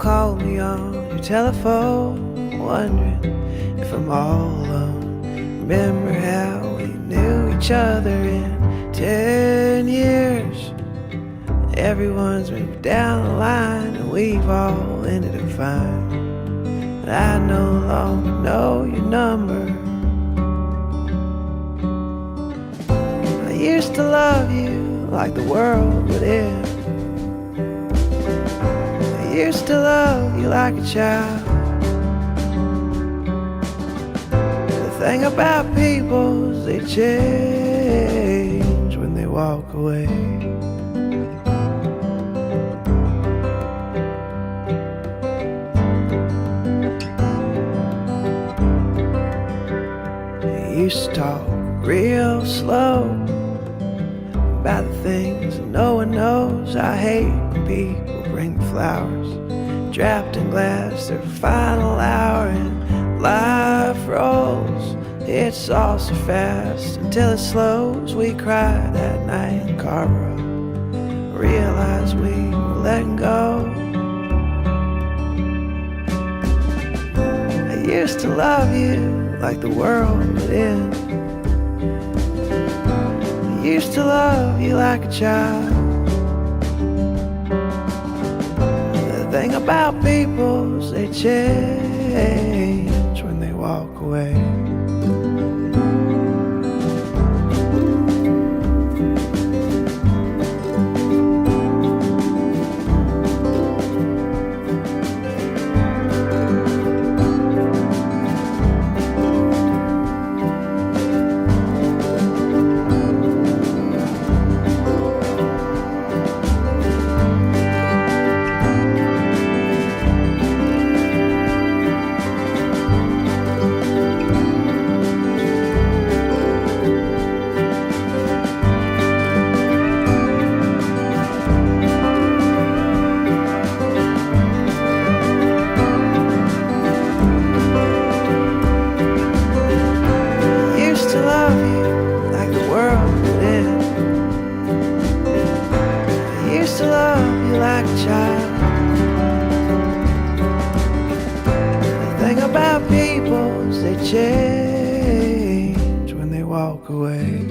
call me on your telephone, wondering if I'm all alone. Remember how we knew each other in 10 years. Everyone's moved down the line and we've all ended up fine. But I no longer know your number. I used to love you like the world would end. I used to love you like a child. The thing about people is they change when they walk away. You used to talk real slow about the things that no one knows. I hate when people bring flowers draped in glass their final hour, and life rolls. It's all so fast until it slows. We cried that night in Carborough, realized we were letting go. I used to love you like the world would end. I used to love you like a child. The thing about people is they change when they walk away. To love you like a child. The thing about people is they change when they walk away.